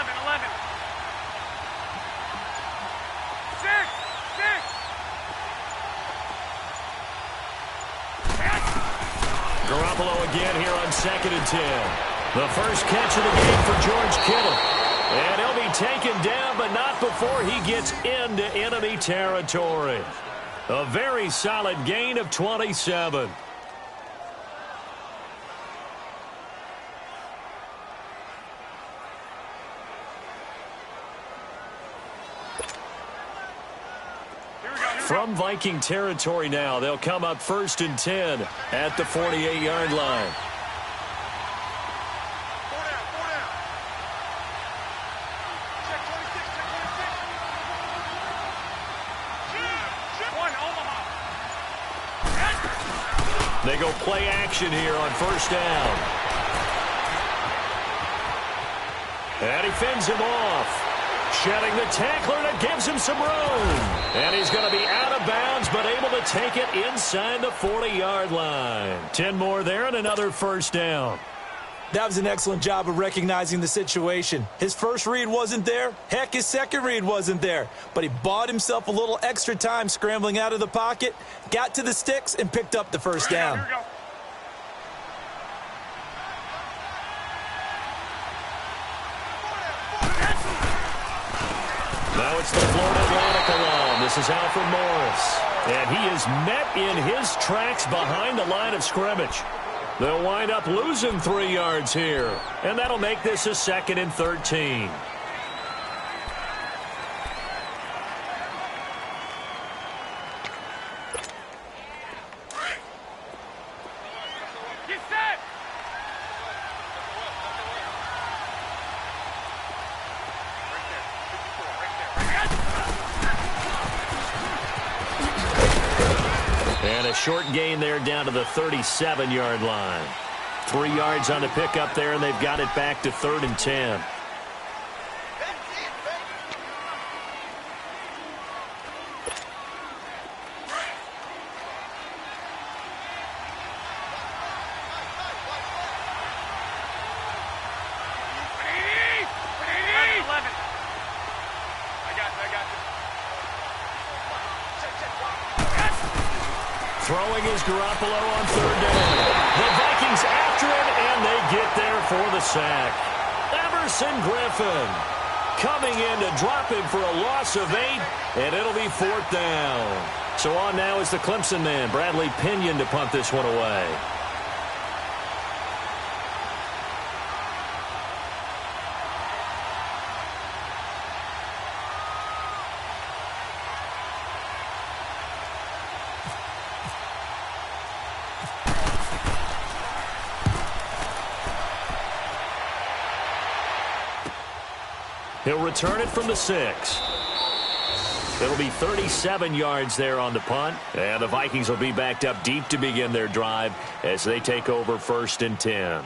11. 6. Garoppolo again here on 2nd and 10. The first catch of the game for George Kittle. And he'll be taken down, but not before he gets into enemy territory. A very solid gain of 27. From Viking territory now, they'll come up 1st and 10 at the 48-yard line. They go play action here on 1st down. And he fends him off. Shedding the tackler that gives him some room. And he's going to be out of bounds, but able to take it inside the 40-yard line. 10 more there and another 1st down. That was an excellent job of recognizing the situation. His first read wasn't there. Heck, his second read wasn't there. But he bought himself a little extra time scrambling out of the pocket, got to the sticks, and picked up the 1st down. Here we go. Now it's the Florida Atlantic alum. This is Alfred Morris. And he is met in his tracks behind the line of scrimmage. They'll wind up losing 3 yards here. And that'll make this a 2nd and 13. Get set. And a short gain there down to the 37-yard line. 3 yards on the pickup there, and they've got it back to 3rd and 10. Throwing is Garoppolo on 3rd down. The Vikings after him, and they get there for the sack. Everson Griffin coming in to drop him for a loss of 8, and it'll be 4th down. So on now is the Clemson man, Bradley Pinion, to punt this one away. He'll return it from the 6. It'll be 37 yards there on the punt. And the Vikings will be backed up deep to begin their drive as they take over 1st and 10.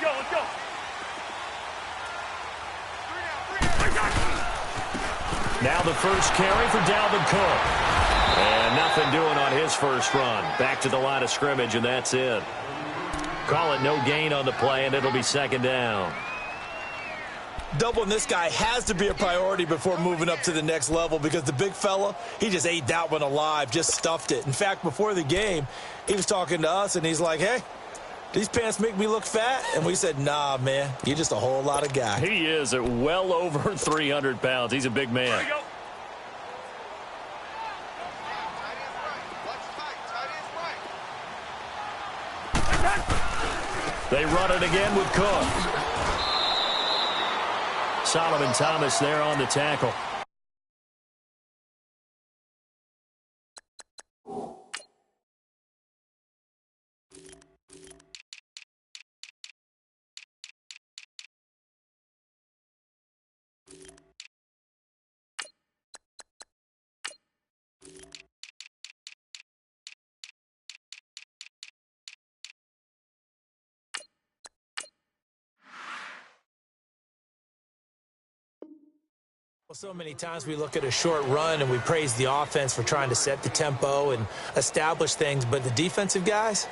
Let's go. Now the first carry for Dalvin Cook. And nothing doing on his first run. Back to the line of scrimmage, and that's it. Call it no gain on the play, and it'll be 2nd down. Doubling this guy has to be a priority before moving up to the next level because the big fella, he just ate that one alive, just stuffed it. In fact, before the game, he was talking to us, and he's like, hey, these pants make me look fat? And we said, nah, man, you're just a whole lot of guy. He is at well over 300 pounds. He's a big man. Here we go. They run it again with Cook. Solomon Thomas there on the tackle. So many times we look at a short run and we praise the offense for trying to set the tempo and establish things, but the defensive guys,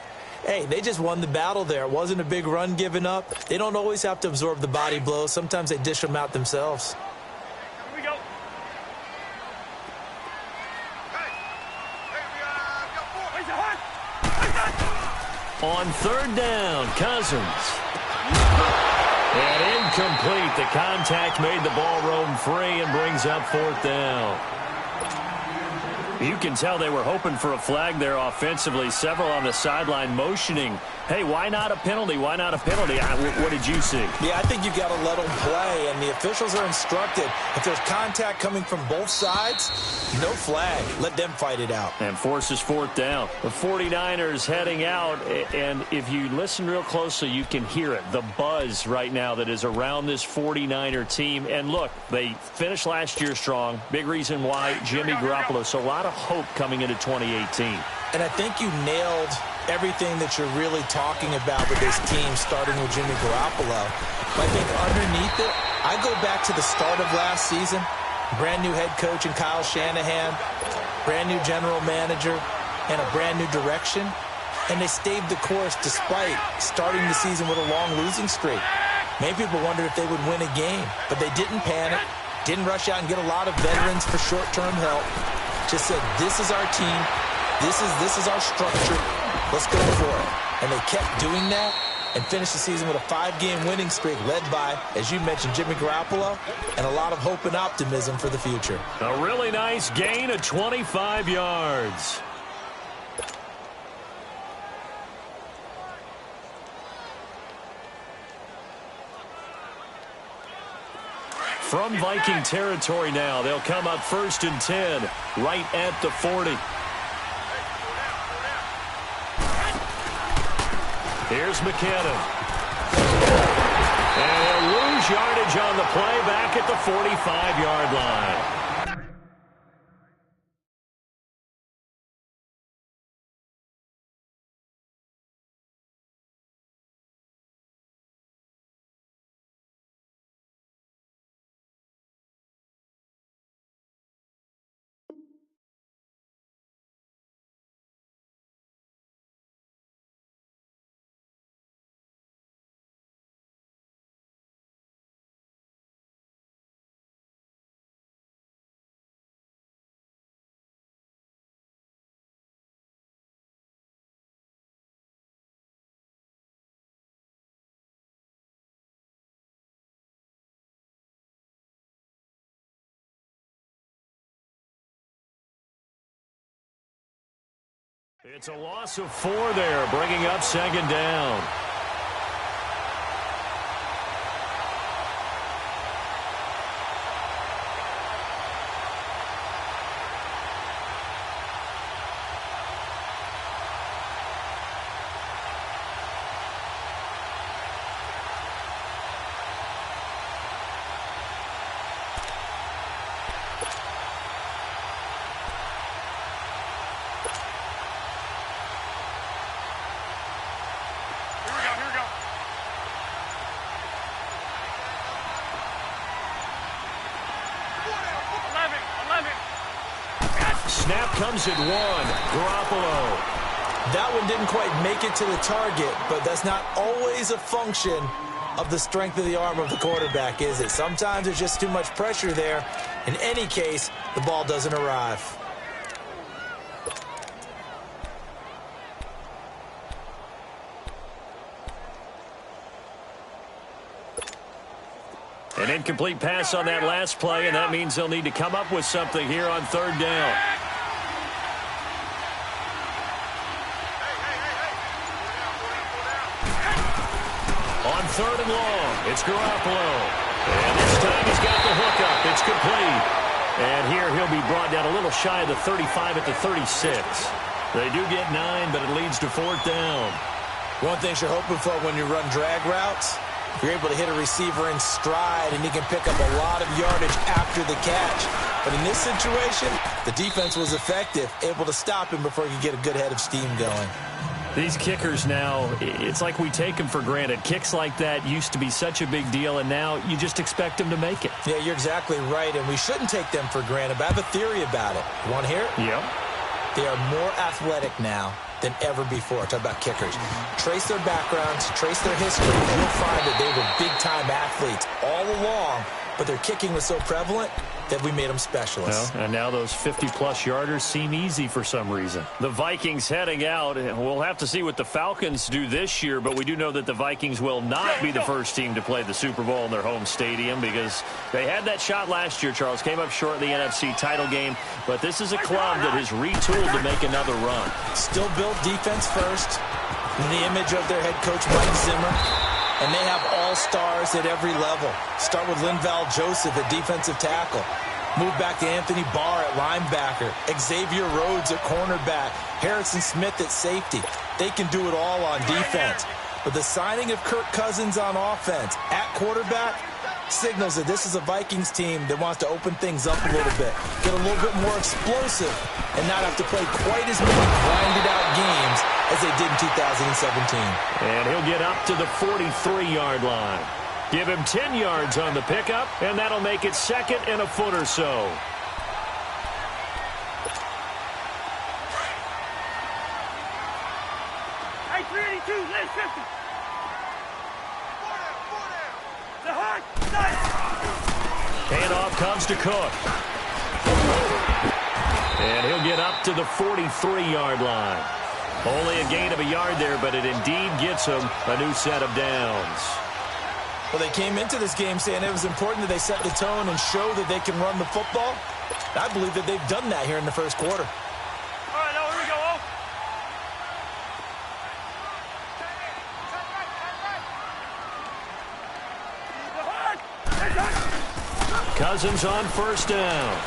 hey, they just won the battle there. It wasn't a big run given up. They don't always have to absorb the body blows. Sometimes they dish them out themselves. Here we go. On third down, Cousins. And incomplete. The contact made the ball roam free and brings up fourth down. You can tell they were hoping for a flag there offensively. Several on the sideline motioning, hey, why not a penalty? Why not a penalty? What did you see? Yeah, I think you got to let them play, and the officials are instructed. If there's contact coming from both sides, no flag. Let them fight it out. And forces fourth down. The 49ers heading out, and if you listen real closely, you can hear it, the buzz right now that is around this 49er team. And look, they finished last year strong. Big reason why, Jimmy Garoppolo. So a lot of hope coming into 2018. And I think you nailed everything that you're really talking about with this team, starting with Jimmy Garoppolo. But I think underneath it, I go back to the start of last season. Brand new head coach in Kyle Shanahan, brand new general manager, and a brand new direction. And they stayed the course despite starting the season with a long losing streak. Many people wondered if they would win a game, but they didn't panic, didn't rush out and get a lot of veterans for short-term help. Just said, this is our team. This is our structure. Let's go for it. And they kept doing that and finished the season with a 5-game winning streak led by, as you mentioned, Jimmy Garoppolo, and a lot of hope and optimism for the future. A really nice gain of 25 yards. From Viking territory now, they'll come up 1st and 10, right at the 40. Here's McKinnon. And he'll lose yardage on the play back at the 45-yard line. It's a loss of 4 there, bringing up 2nd down. Snap comes at 1. Garoppolo. That one didn't quite make it to the target, but that's not always a function of the strength of the arm of the quarterback, is it? Sometimes there's just too much pressure there. In any case, the ball doesn't arrive. An incomplete pass on that last play, and that means they'll need to come up with something here on 3rd down. On 3rd and long, it's Garoppolo. And this time he's got the hookup. It's complete. And here he'll be brought down a little shy of the 35 at the 36. They do get 9, but it leads to 4th down. One thing you're hoping for when you run drag routes, you're able to hit a receiver in stride, and he can pick up a lot of yardage after the catch. But in this situation, the defense was effective, able to stop him before he could get a good head of steam going. These kickers now, it's like we take them for granted. Kicks like that used to be such a big deal, and now you just expect them to make it. Yeah, you're exactly right, and we shouldn't take them for granted, but I have a theory about it. You want to hear it? Yep. They are more athletic now than ever before. Talk about kickers. Trace their backgrounds, trace their history, and you'll find that they were big-time athletes all along, but their kicking was so prevalent that we made them specialists. Well, and now those 50-plus yarders seem easy for some reason. The Vikings heading out. We'll have to see what the Falcons do this year, but we do know that the Vikings will not be the first team to play the Super Bowl in their home stadium because they had that shot last year, Charles. Came up short in the NFC title game, but this is a club that has retooled to make another run. Still built defense first in the image of their head coach, Mike Zimmer. And they have all-stars at every level. Start with Linval Joseph at defensive tackle. Move back to Anthony Barr at linebacker. Xavier Rhodes at cornerback. Harrison Smith at safety. They can do it all on defense. But the signing of Kirk Cousins on offense at quarterback signals that this is a Vikings team that wants to open things up a little bit, get a little bit more explosive, and not have to play quite as many grinded-out games as they did in 2017. And he'll get up to the 43-yard line. Give him 10 yards on the pickup, and that'll make it second and a foot or so. Hey, 382, left 50. The hard, Handoff comes to Cook. And he'll get up to the 43-yard line. Only a gain of a yard there, but it indeed gets him a new set of downs. Well, they came into this game saying it was important that they set the tone and show that they can run the football. I believe that they've done that here in the first quarter. All right, now here we go, oh. Cousins on first down.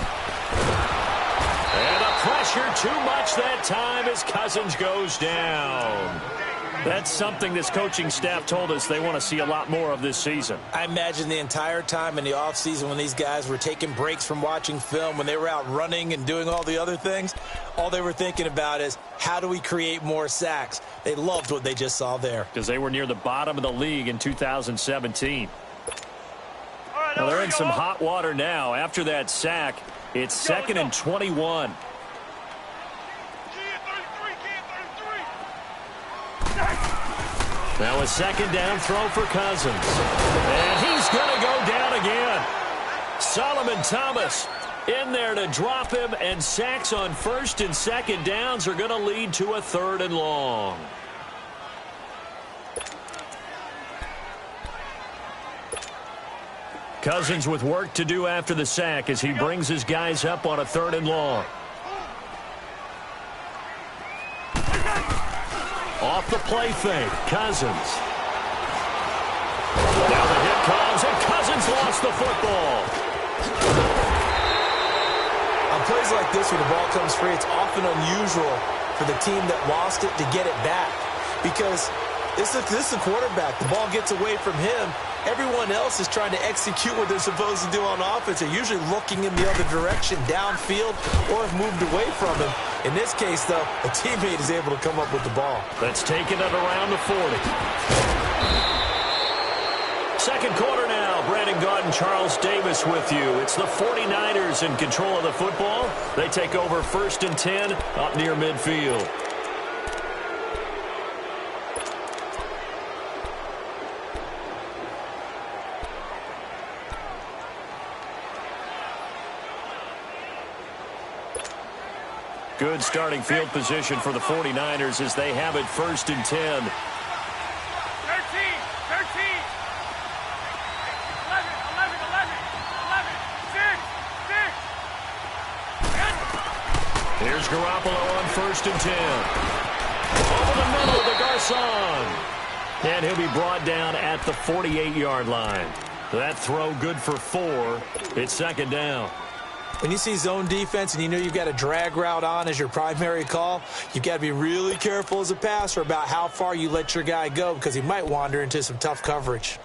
And a pressure too much that time as Cousins goes down. That's something this coaching staff told us they want to see a lot more of this season. I imagine the entire time in the offseason when these guys were taking breaks from watching film, when they were out running and doing all the other things, all they were thinking about is, how do we create more sacks? They loved what they just saw there. Because they were near the bottom of the league in 2017. Well, they're in some hot water now. After that sack, it's second and 21. Now a second down throw for Cousins. And he's going to go down again. Solomon Thomas in there to drop him, and sacks on first and second downs are going to lead to a third and long. Cousins with work to do after the sack as he brings his guys up on a third and long. Off the play fake, Cousins. Now the hit comes, and Cousins lost the football. On plays like this, when the ball comes free, it's often unusual for the team that lost it to get it back. Because this is a quarterback. The ball gets away from him. Everyone else is trying to execute what they're supposed to do on offense. They're usually looking in the other direction, downfield, or have moved away from him. In this case, though, a teammate is able to come up with the ball. That's taken it around the 40. Second quarter now. Brandon Gaudin, Charles Davis with you. It's the 49ers in control of the football. They take over first and 10 up near midfield. Good starting field position for the 49ers as they have it first and 10. 13, 13. 11, 11, 11, 6, 6. Here's Garoppolo on first and 10. Over the middle to Garcon. And he'll be brought down at the 48-yard line. That throw good for 4. It's second down. When you see zone defense and you know you've got a drag route on as your primary call, you've got to be really careful as a passer about how far you let your guy go because he might wander into some tough coverage.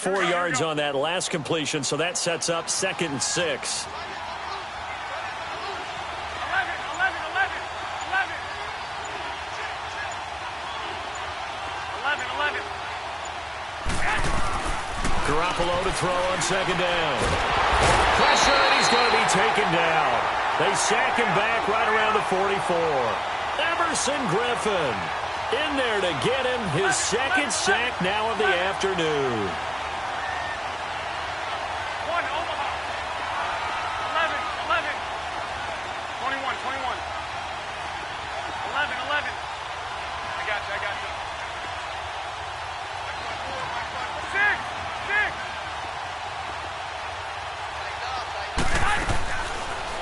4 yards on that last completion, so that sets up 2nd and 6. 11. Garoppolo to throw on 2nd down. Pressure, and he's going to be taken down. They sack him back right around the 44. Emerson Griffin in there to get him his 2nd sack now of the afternoon. 11. I got you. 6.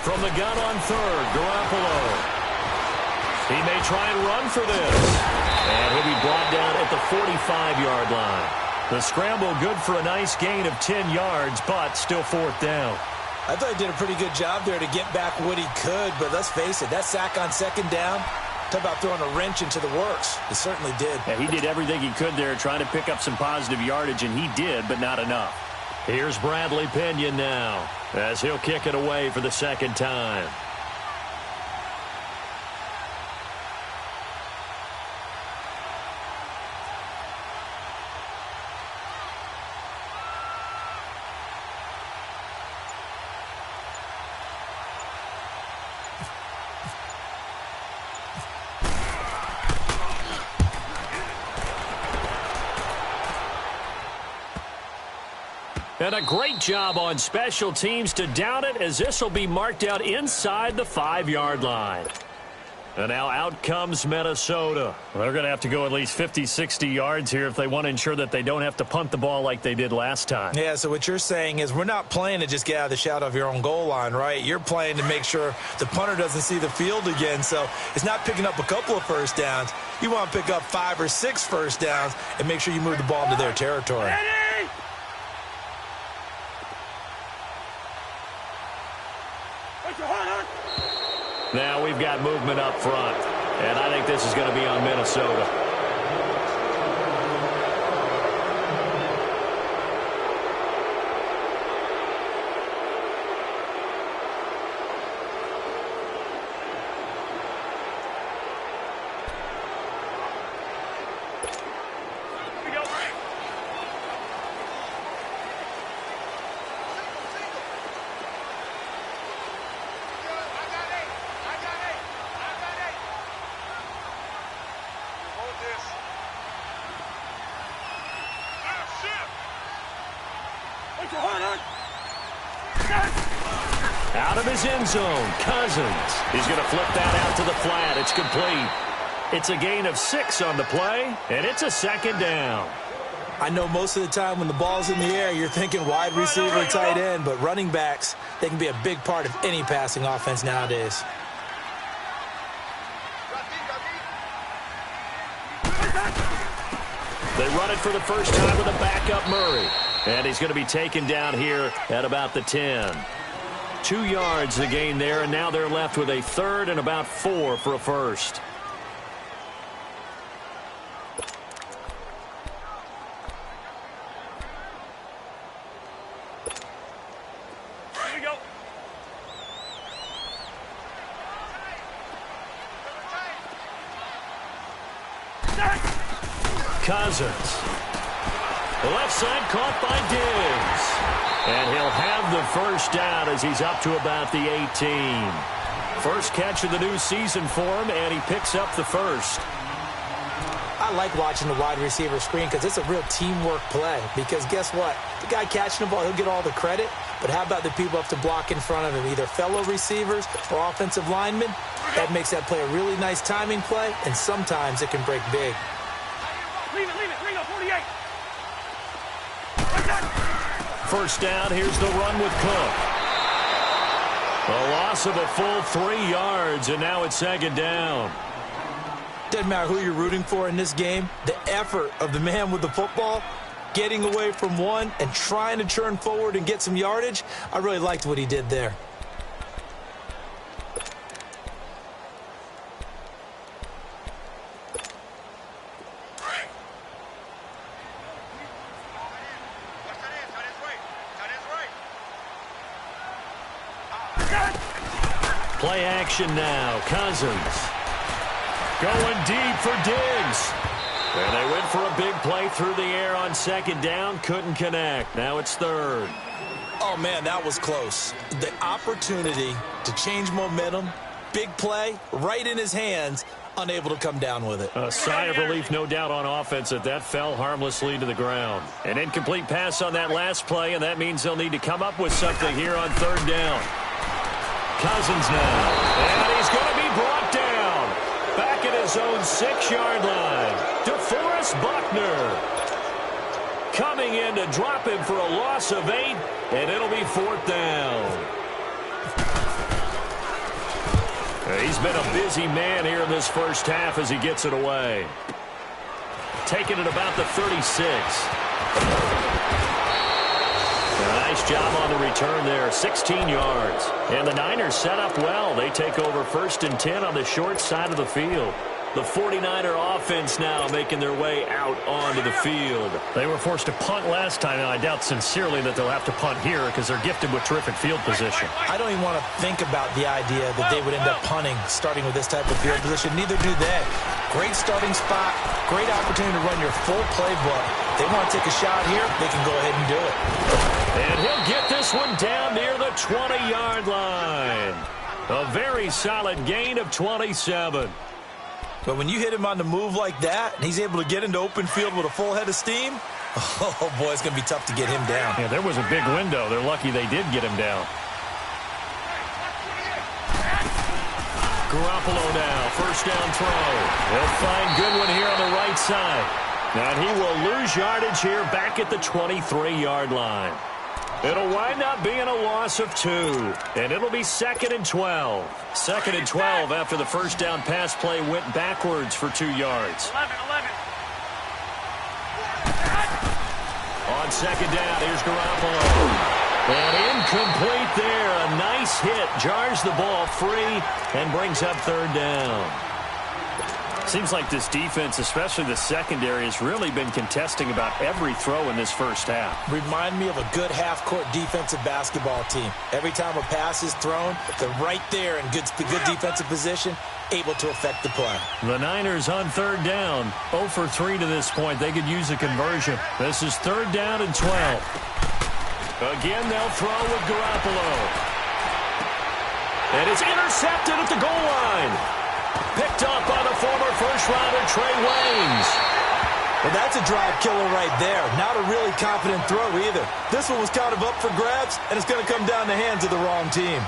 From the gun on 3rd, Garoppolo. He may try and run for this. And he'll be brought down at the 45-yard line. The scramble good for a nice gain of 10 yards, but still 4th down. I thought he did a pretty good job there to get back what he could, but let's face it, that sack on 2nd down, talk about throwing a wrench into the works. It certainly did. Yeah, he did everything he could there trying to pick up some positive yardage, and he did, but not enough. Here's Bradley Pinion now as he'll kick it away for the 2nd time. And a great job on special teams to down it, as this will be marked out inside the 5-yard line. And now out comes Minnesota. They're going to have to go at least 50, 60 yards here if they want to ensure that they don't have to punt the ball like they did last time. Yeah, so what you're saying is we're not playing to just get out of the shadow of your own goal line, right? You're playing to make sure the punter doesn't see the field again. So it's not picking up a couple of first downs. You want to pick up 5 or 6 first downs and make sure you move the ball into their territory. Now we've got movement up front, and I think this is going to be on Minnesota. Out of his end zone, Cousins. He's going to flip that out to the flat. It's complete. It's a gain of 6 on the play, and it's a 2nd down. I know most of the time when the ball's in the air, you're thinking wide receiver, tight end, but running backs, they can be a big part of any passing offense nowadays. They run it for the first time with a backup Murray. And he's going to be taken down here at about the 10. 2 yards the gain there, and now they're left with a 3rd and about 4 for a first. Here we go. Cousins. The left side caught by Diggs. And he'll have the first down as he's up to about the 18. First catch of the new season for him, and he picks up the first. I like watching the wide receiver screen because it's a real teamwork play. Because guess what? The guy catching the ball, he'll get all the credit. But how about the people have to block in front of him, either fellow receivers or offensive linemen? That makes that play a really nice timing play, and sometimes it can break big. Leave it. Ringo, 48. First down, here's the run with Cook. A loss of a full 3 yards, and now it's 2nd down. Doesn't matter who you're rooting for in this game. The effort of the man with the football, getting away from one and trying to turn forward and get some yardage, I really liked what he did there. Play action now. Cousins going deep for Diggs. And they went for a big play through the air on second down. Couldn't connect. Now it's third. Oh, man, that was close. The opportunity to change momentum, big play, right in his hands, unable to come down with it. A sigh of relief, no doubt, on offense that fell harmlessly to the ground. An incomplete pass on that last play, and that means they'll need to come up with something here on third down. Cousins now. And he's going to be brought down. Back at his own 6-yard line. DeForest Buckner coming in to drop him for a loss of 8, and it'll be fourth down. He's been a busy man here in this first half as he gets it away. Taking it about the 36. A nice job on the return there, 16 yards. And the Niners set up well. They take over 1st and 10 on the short side of the field. The 49er offense now making their way out onto the field. They were forced to punt last time, and I doubt sincerely that they'll have to punt here because they're gifted with terrific field position. I don't even want to think about the idea that they would end up punting starting with this type of field position. Neither do they. Great starting spot, great opportunity to run your full playbook. They want to take a shot here, they can go ahead and do it. And he'll get this one down near the 20-yard line. A very solid gain of 27. But when you hit him on the move like that, and he's able to get into open field with a full head of steam, oh, boy, it's going to be tough to get him down. Yeah, there was a big window. They're lucky they did get him down. Garoppolo now, first down throw. He'll find Goodwin here on the right side. And he will lose yardage here back at the 23-yard line. It'll wind up being a loss of 2, and it'll be 2nd and 12. 2nd and 12 after the first down pass play went backwards for 2 yards. 11. On second down, here's Garoppolo. And incomplete there. A nice hit. Jars the ball free and brings up third down. Seems like this defense, especially the secondary, has really been contesting about every throw in this first half. Remind me of a good half-court defensive basketball team. Every time a pass is thrown, they're right there in good defensive position, able to affect the play. The Niners on third down, 0 for 3 to this point. They could use a conversion. This is third down and 12. Again, they'll throw with Garoppolo. And it's intercepted at the goal line. Picked up by the former first-rounder Trey Waynes. Well, that's a drive killer right there. Not a really confident throw either. This one was kind of up for grabs, and it's going to come down the hands of the wrong team.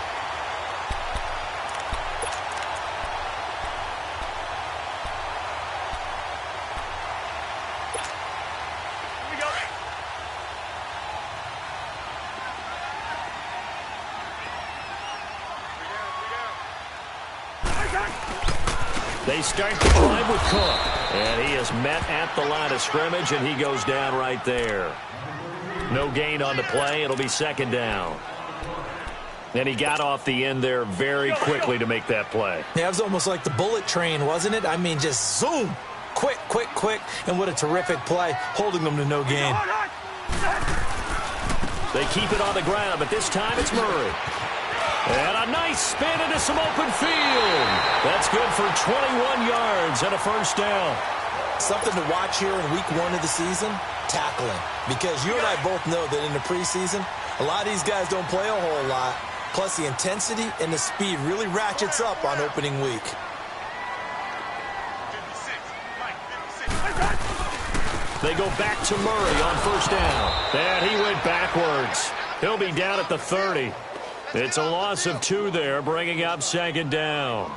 They start the drive with Cook. And he is met at the line of scrimmage, and he goes down right there. No gain on the play. It'll be second down. And he got off the end there very quickly to make that play. Yeah, it was almost like the bullet train, wasn't it? I mean, just zoom. Quick. And what a terrific play, holding them to no gain. They keep it on the ground, but this time it's Murray. And a nice spin into some open field. That's good for 21 yards and a first down. Something to watch here in week 1 of the season, tackling. Because you and I both know that in the preseason, a lot of these guys don't play a whole lot. Plus, the intensity and the speed really ratchets up on opening week. They go back to Murray on first down. And he went backwards. He'll be down at the 30. It's a loss of 2 there, bringing up second down.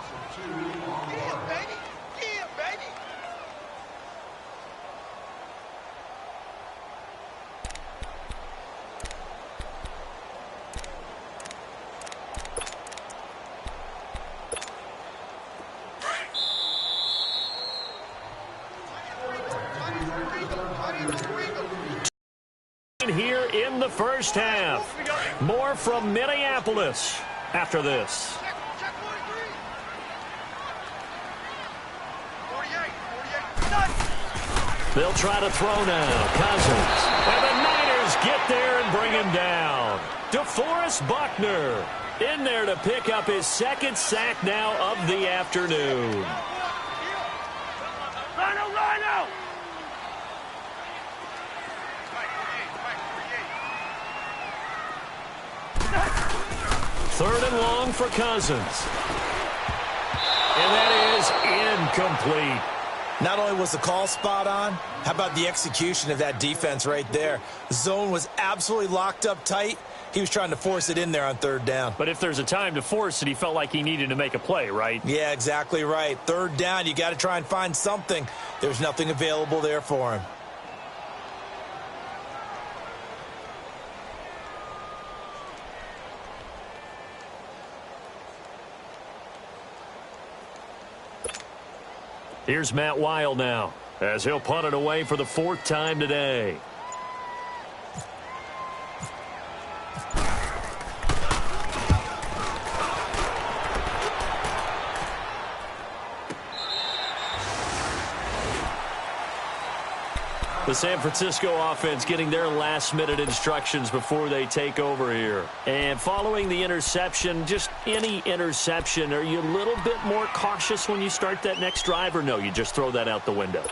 Here in the first half. More from Minneapolis after this. They'll try to throw now. Cousins. And the Niners get there and bring him down. DeForest Buckner in there to pick up his second sack now of the afternoon. Rhino! 3rd and long for Cousins. And that is incomplete. Not only was the call spot on, how about the execution of that defense right there? The zone was absolutely locked up tight. He was trying to force it in there on 3rd down. But if there's a time to force it, he felt like he needed to make a play, right? Yeah, exactly right. 3rd down, you got to try and find something. There's nothing available there for him. Here's Matt Weil now, as he'll punt it away for the 4th time today. The San Francisco offense getting their last-minute instructions before they take over here. And following the interception, just any interception, are you a little bit more cautious when you start that next drive, or no, you just throw that out the window?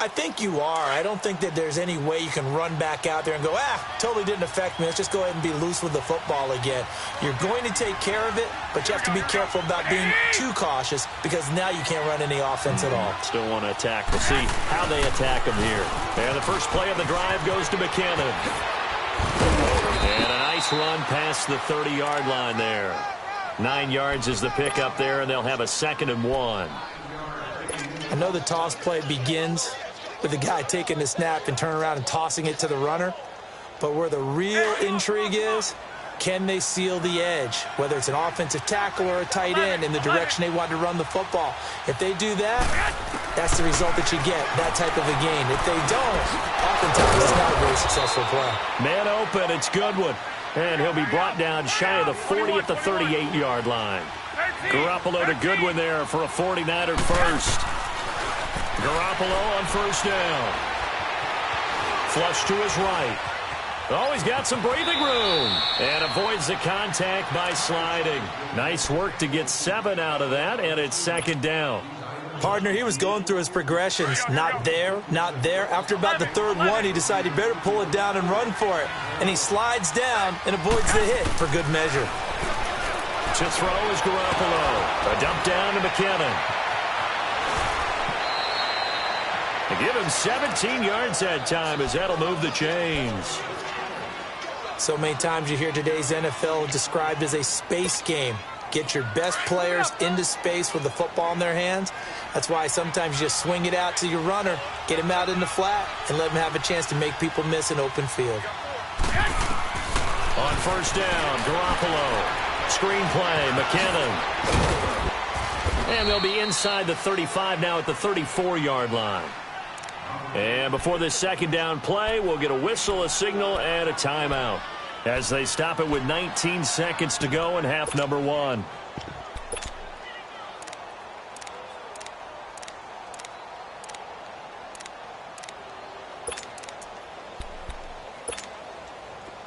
I think you are. I don't think that there's any way you can run back out there and go, totally didn't affect me. Let's just go ahead and be loose with the football again. You're going to take care of it, but you have to be careful about being too cautious because now you can't run any offense at all. Still want to attack. We'll see how they attack them here. And the first play of the drive goes to McKinnon. And a nice run past the 30-yard line there. 9 yards is the pickup there, and they'll have a 2nd and 1. I know the toss play begins with the guy taking the snap and turning around and tossing it to the runner. But where the real intrigue is, can they seal the edge? Whether it's an offensive tackle or a tight end in the direction they want to run the football. If they do that, that's the result that you get, that type of a gain. If they don't, oftentimes it's not a very successful play. Man open, it's Goodwin. And he'll be brought down shy of the 40 at the 38-yard line. Garoppolo to Goodwin there for a 49er first. Garoppolo on 1st down. Flush to his right. Oh, he's got some breathing room. And avoids the contact by sliding. Nice work to get 7 out of that, and it's 2nd down. Partner, he was going through his progressions. Not there, not there. After about the 3rd one, he decided he better pull it down and run for it. And he slides down and avoids the hit for good measure. To throw is Garoppolo. A dump down to McKinnon. They give him 17 yards that time as that'll move the chains. So many times you hear today's NFL described as a space game. Get your best players into space with the football in their hands. That's why sometimes you just swing it out to your runner, get him out in the flat, and let him have a chance to make people miss an open field. On 1st down, Garoppolo. Screen play, McKinnon. And they'll be inside the 35 now at the 34-yard line. And before this 2nd down play, we'll get a whistle, a signal, and a timeout as they stop it with 19 seconds to go in half number 1.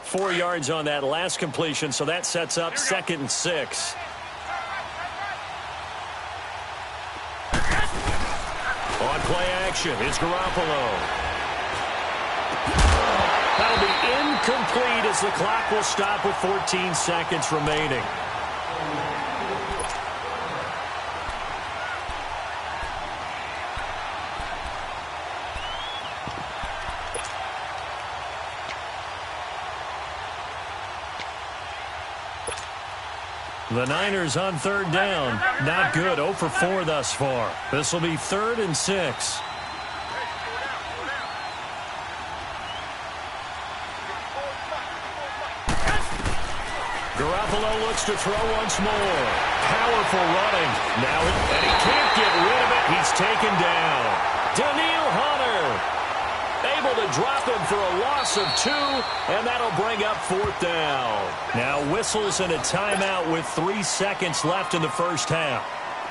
Four yards on that last completion, so that sets up 2nd and 6. On play action, it's Garoppolo. That'll be incomplete as the clock will stop with 14 seconds remaining. The Niners on 3rd down. Not good. 0 for 4 thus far. This will be 3rd and 6. Garoppolo looks to throw once more. Powerful running. Now, and he can't get rid of it. He's taken down. Daniil Hunter able to drop him for a loss of 2, and that'll bring up 4th down. Now whistles and a timeout with 3 seconds left in the first half.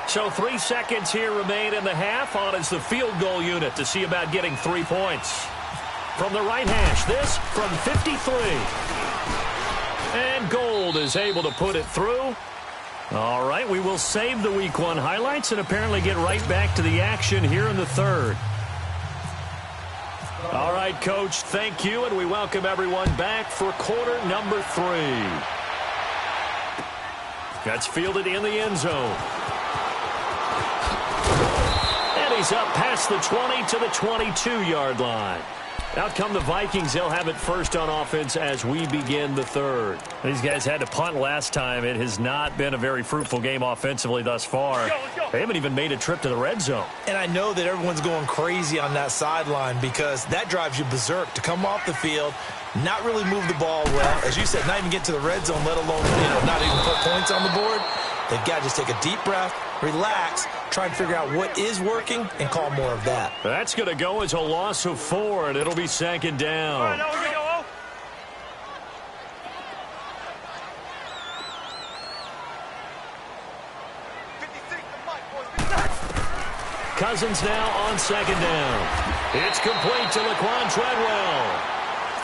So 3 seconds here remain in the half. On is the field goal unit to see about getting 3 points. From the right hash, this from 53. And Gold is able to put it through. All right, we will save the Week 1 highlights and apparently get right back to the action here in the third. All right, Coach, thank you, and we welcome everyone back for quarter number 3. That's fielded in the end zone. And he's up past the 20 to the 22-yard line. Out come the Vikings. They'll have it first on offense as we begin the third. These guys had to punt last time. It has not been a very fruitful game offensively thus far. Let's go. They haven't even made a trip to the red zone. And I know that everyone's going crazy on that sideline because that drives you berserk to come off the field, not really move the ball well. As you said, not even get to the red zone, let alone not even put points on the board. They've got to just take a deep breath, relax, try and figure out what is working, and call more of that. That's going to go as a loss of 4, and it'll be second down. All right, now we go. Cousins now on second down. It's complete to Laquan Treadwell.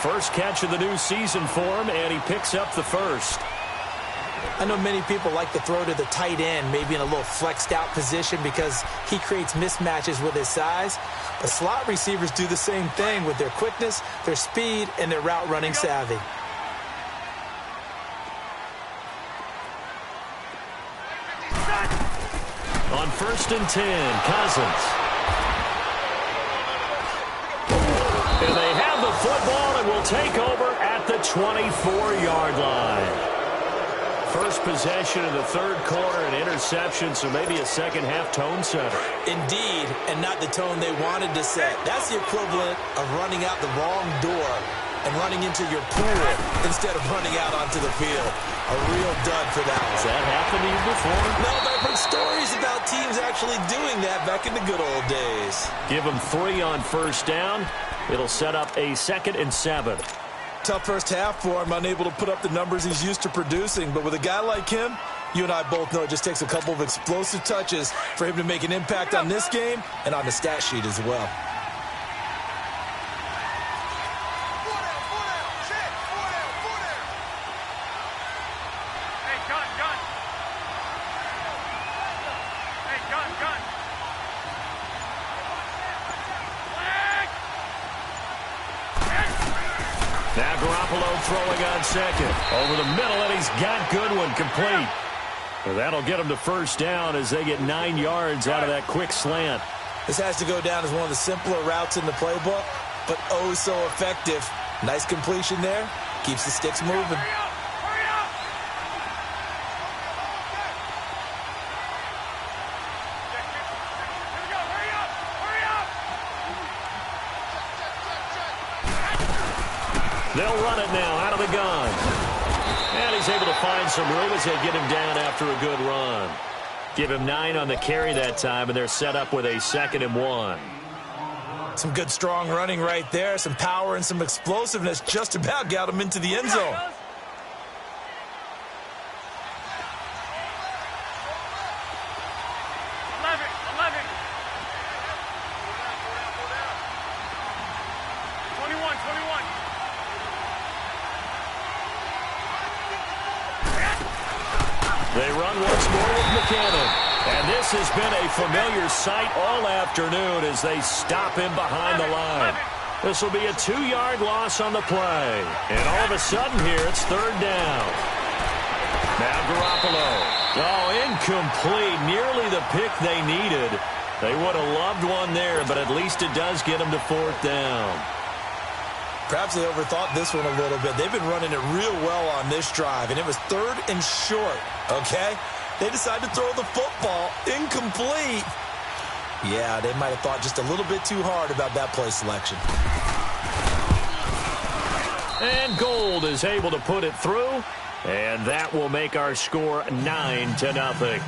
First catch of the new season for him, and he picks up the first. I know many people like to throw to the tight end, maybe in a little flexed out position because he creates mismatches with his size. The slot receivers do the same thing with their quickness, their speed, and their route running savvy. On 1st and 10, Cousins. And they have the football and will take over at the 24-yard line. First possession of the third quarter, an interception, so maybe a second-half tone setter. Indeed, and not the tone they wanted to set. That's the equivalent of running out the wrong door and running into your pool instead of running out onto the field. A real dud for that one. Has that happened to you before? No, but I've heard stories about teams actually doing that back in the good old days. Give them 3 on first down. It'll set up a 2nd and 7. Tough first half for him, unable to put up the numbers he's used to producing. But with a guy like him, you and I both know it just takes a couple of explosive touches for him to make an impact on this game and on the stat sheet as well. Hey, gun. Hey, gun. Now Garoppolo throwing on second. Over the middle, and he's got Goodwin complete. Well, that'll get him to first down as they get 9 yards out of that quick slant. This has to go down as one of the simpler routes in the playbook, but oh so effective. Nice completion there. Keeps the sticks moving. Hurry up! Here we go, hurry up! They'll run it now out of the gun. And he's able to find some room as they get him down after a good run. Give him 9 on the carry that time, and they're set up with a 2nd and 1. Some good, strong running right there. Some power and some explosiveness just about got him into the end zone. They run once more with McKinnon. And this has been a familiar sight all afternoon as they stop him behind the line. This will be a 2-yard loss on the play. And all of a sudden here, it's 3rd down. Now Garoppolo. Oh, incomplete. Nearly the pick they needed. They would have loved one there, but at least it does get them to 4th down. Perhaps they overthought this one a little bit. They've been running it real well on this drive, and it was 3rd and short, okay? They decided to throw the football incomplete. Yeah, they might have thought just a little bit too hard about that play selection. And Gold is able to put it through, and that will make our score 9-0.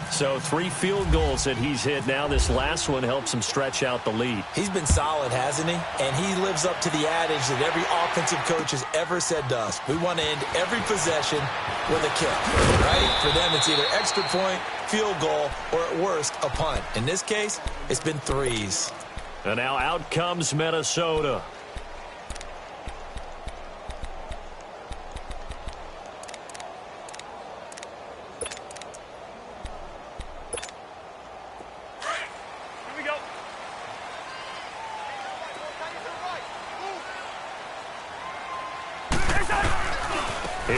So 3 field goals that he's hit now. This last one helps him stretch out the lead. He's been solid, hasn't he? And he lives up to the adage that every offensive coach has ever said to us. We want to end every possession with a kick, right? For them, it's either extra point, field goal, or at worst, a punt. In this case, it's been 3s. And now out comes Minnesota.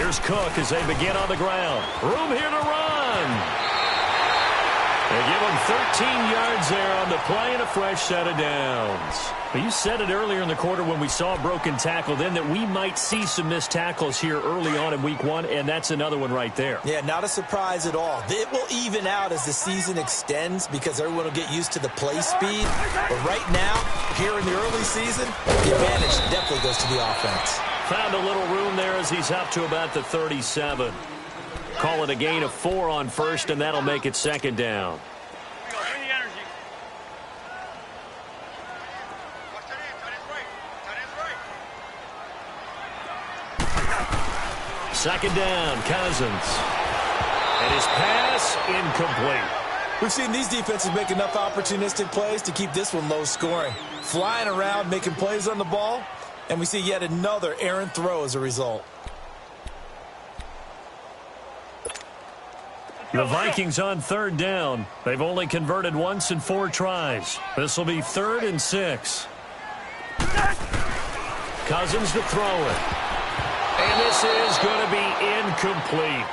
Here's Cook as they begin on the ground. Room here to run. They give him 13 yards there on the play and a fresh set of downs. But you said it earlier in the quarter when we saw a broken tackle then that we might see some missed tackles here early on in week 1, and that's another one right there. Yeah, not a surprise at all. It will even out as the season extends because everyone will get used to the play speed. But right now, here in the early season, the advantage definitely goes to the offense. Found a little room there as he's up to about the 37. Call it a gain of 4 on first, and that'll make it second down. Bring the energy. Second down, Cousins. And his pass incomplete. We've seen these defenses make enough opportunistic plays to keep this one low scoring. Flying around, making plays on the ball, and we see yet another errant throw as a result. The Vikings on third down. They've only converted once in 4 tries. This will be 3rd and 6. Cousins to throw it. And this is going to be incomplete.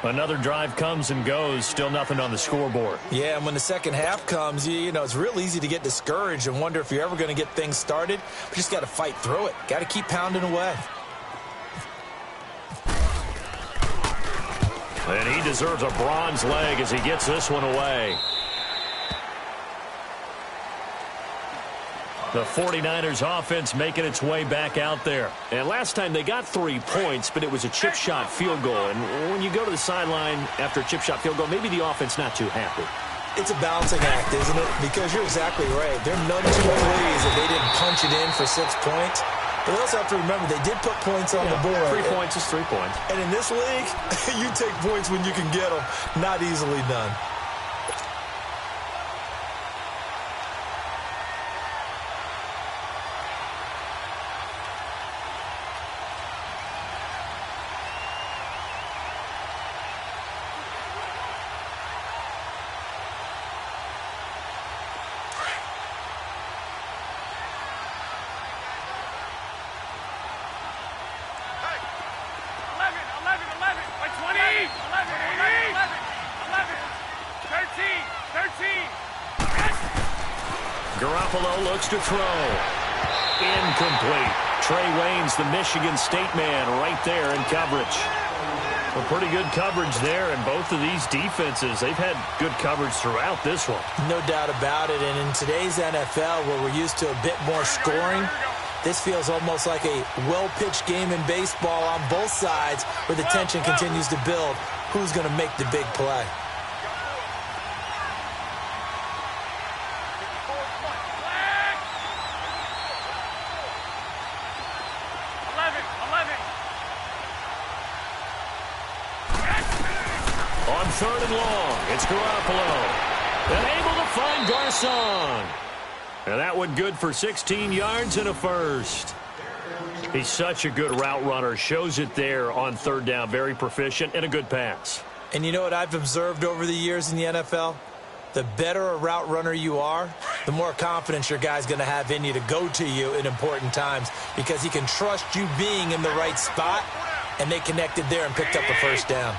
Another drive comes and goes. Still nothing on the scoreboard. Yeah, and when the second half comes, you know, it's real easy to get discouraged and wonder if you're ever going to get things started. But you just got to fight through it. Got to keep pounding away. And he deserves a bronze leg as he gets this one away. The 49ers offense making its way back out there. And last time they got 3 points, but it was a chip shot field goal. And when you go to the sideline after a chip shot field goal, maybe the offense not too happy. It's a balancing act, isn't it? Because you're exactly right. They're none too pleased that they didn't punch it in for 6 points. But they also have to remember they did put points on the board. 3 points is 3 points. And in this league, you take points when you can get them. Not easily done. Garoppolo looks to throw. Incomplete. Trey Waynes, the Michigan State man, right there in coverage. Well, pretty good coverage there, and both of these defenses, they've had good coverage throughout this one. No doubt about it, and in today's NFL, where we're used to a bit more scoring, this feels almost like a well-pitched game in baseball on both sides where the tension continues to build. Who's going to make the big play? On 3rd and long, it's Garoppolo. And able to find Garcon. And that one good for 16 yards and a first. He's such a good route runner. Shows it there on 3rd down. Very proficient and a good pass. And you know what I've observed over the years in the NFL? The better a route runner you are, the more confidence your guy's going to have in you to go to you in important times because he can trust you being in the right spot, and they connected there and picked up a first down.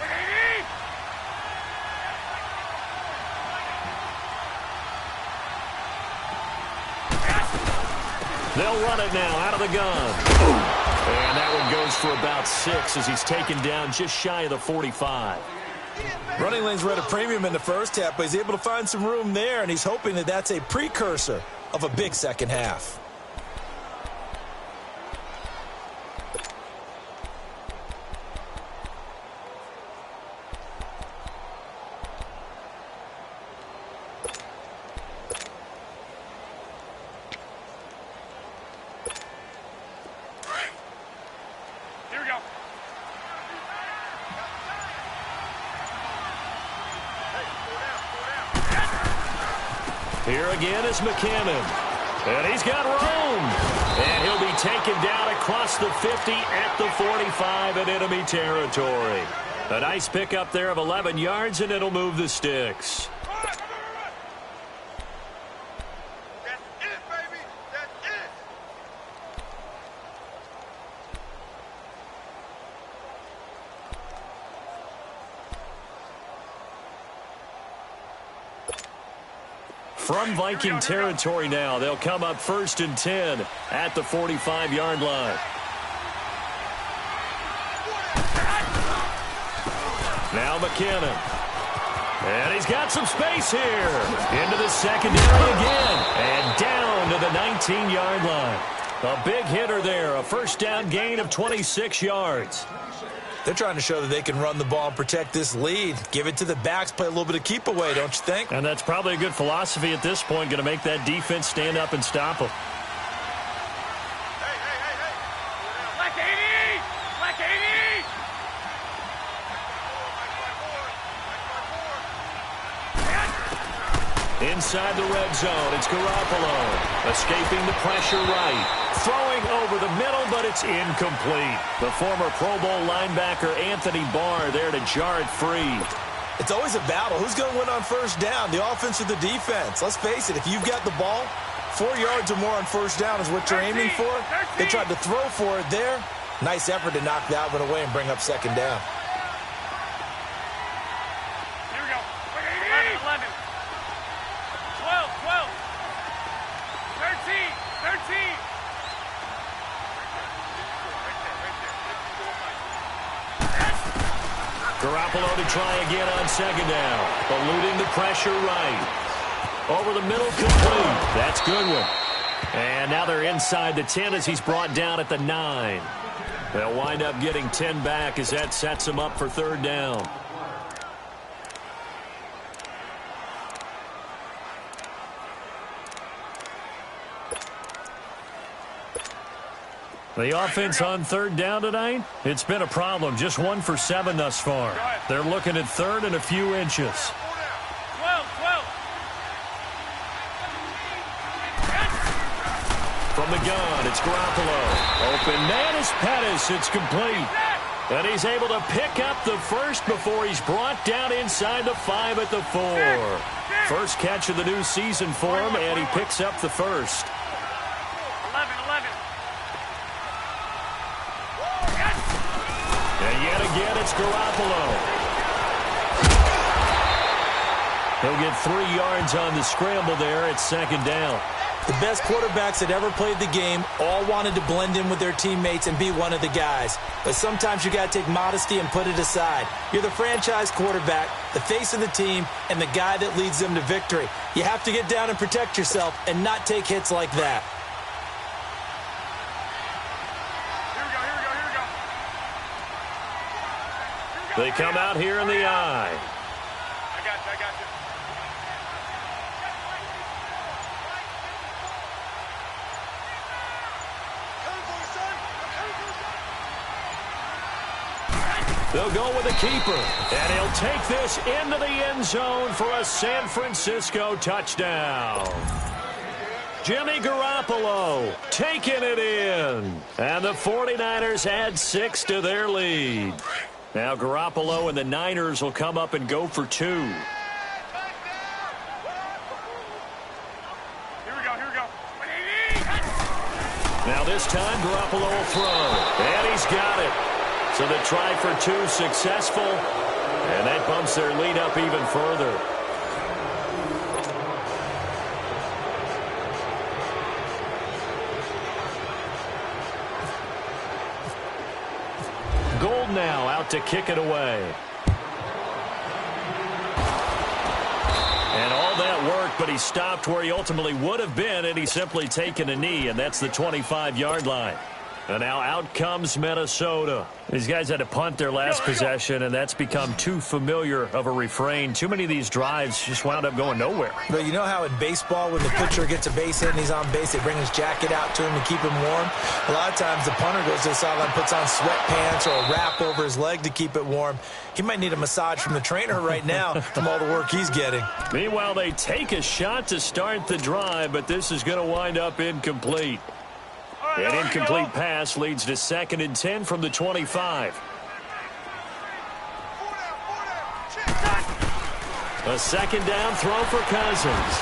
They'll run it now out of the gun. And that one goes for about 6 as he's taken down just shy of the 45. Running lanes were at a premium in the first half, but he's able to find some room there, and he's hoping that that's a precursor of a big second half. Here again is McKinnon. And he's got room. And he'll be taken down across the 50 at the 45 in enemy territory. A nice pickup there of 11 yards, and it'll move the sticks. from Viking territory now. They'll come up 1st and 10 at the 45-yard line. Now McKinnon. And he's got some space here. Into the secondary again. And down to the 19-yard line. A big hitter there. A first down gain of 26 yards. They're trying to show that they can run the ball and protect this lead. Give it to the backs, play a little bit of keep away, don't you think? And that's probably a good philosophy at this point. Going to make that defense stand up and stop them. Black 80! Black 80! Inside the red zone, it's Garoppolo. Escaping the pressure right. Throwing over the middle, but it's incomplete. The former Pro Bowl linebacker Anthony Barr there to jar it free. It's always a battle. Who's going to win on first down, the offense or the defense? Let's face it, if you've got the ball, 4 yards or more on first down is what you're aiming for. They tried to throw for it there. Nice effort to knock that one away and bring up second down. Here we go. 11, 11. 12, 12. 13, 13. Garoppolo to try again on second down. Eluding the pressure right. Over the middle, complete. That's good one. And now they're inside the 10 as he's brought down at the 9. They'll wind up getting 10 back as that sets them up for third down. The offense on third down tonight, it's been a problem. Just 1 for 7 thus far. They're looking at third and a few inches. 12, 12. From the gun, it's Garoppolo. Open man is Pettis. It's complete. And he's able to pick up the first before he's brought down inside the 5 at the 4. First catch of the new season for him, and he picks up the first. 11, 11. And yet again, it's Garoppolo. He'll get 3 yards on the scramble there at second down. The best quarterbacks that ever played the game all wanted to blend in with their teammates and be one of the guys. But sometimes you got to take modesty and put it aside. You're the franchise quarterback, the face of the team, and the guy that leads them to victory. You have to get down and protect yourself and not take hits like that. They come out here in the eye. I got you, I got you. They'll go with a keeper, and he'll take this into the end zone for a San Francisco touchdown. Jimmy Garoppolo taking it in, and the 49ers add 6 to their lead. Now Garoppolo and the Niners will come up and go for 2. Here we go, here we go. 180! Now this time Garoppolo will throw, and he's got it. So the try for 2 successful, and that bumps their lead up even further. Gold now out to kick it away. And all that worked, but he stopped where he ultimately would have been, and he's simply taken a knee, and that's the 25-yard line. And now out comes Minnesota. These guys had to punt their last possession, and that's become too familiar of a refrain. Too many of these drives just wound up going nowhere. But you know how in baseball, when the pitcher gets a base hit and he's on base, they bring his jacket out to him to keep him warm? A lot of times the punter goes to the sideline, puts on sweatpants or a wrap over his leg to keep it warm. He might need a massage from the trainer right now from all the work he's getting. Meanwhile, they take a shot to start the drive, but this is going to wind up incomplete. An incomplete pass leads to 2nd and 10 from the 25. A second down throw for Cousins.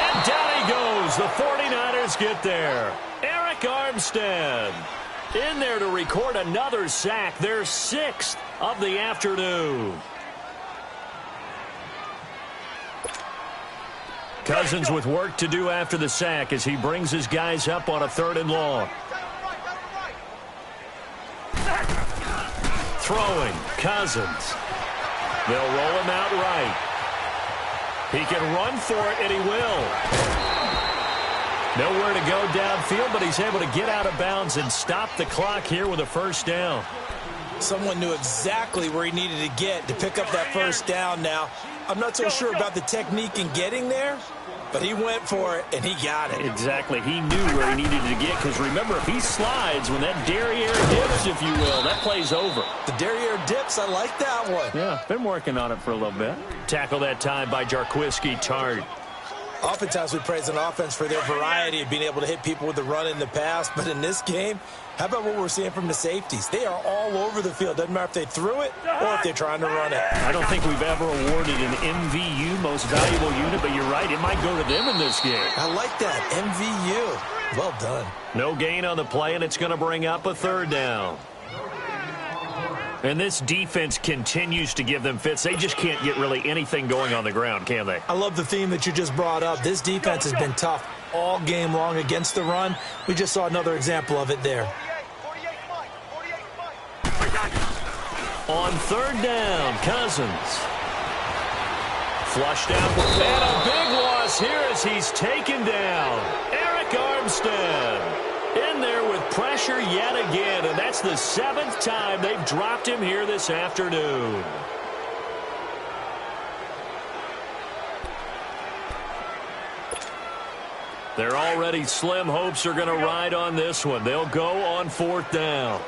And down he goes. The 49ers get there. Eric Armstead in there to record another sack, their 6th of the afternoon. Cousins with work to do after the sack as he brings his guys up on a 3rd and long. Throwing, Cousins. They'll roll him out right. He can run for it, and he will. Nowhere to go downfield, but he's able to get out of bounds and stop the clock here with a 1st down. Someone knew exactly where he needed to get to pick up that 1st down now. I'm not so sure about the technique in getting there, but he went for it, and he got it. Exactly. He knew where he needed to get, because remember, if he slides, when that derriere dips, if you will, that play's over. The derriere dips, I like that one. Yeah, been working on it for a little bit. Tackle that time by Jarquiski Tart. Oftentimes we praise an offense for their variety of being able to hit people with the run in the pass, but in this game, how about what we're seeing from the safeties? They are all over the field. Doesn't matter if they threw it or if they're trying to run it. I don't think we've ever awarded an MVU, most valuable unit, but you're right, it might go to them in this game. I like that, MVU. Well done. No gain on the play, and it's going to bring up a 3rd down. And this defense continues to give them fits. They just can't get really anything going on the ground, can they? I love the theme that you just brought up. This defense has been tough all game long against the run. We just saw another example of it there. On 3rd down, Cousins. Flushed out, and a big loss here as he's taken down. Eric Armstead in there with pressure yet again, and that's the 7th time they've dropped him here this afternoon. Their already slim hopes are going to ride on this one. They'll go on 4th down.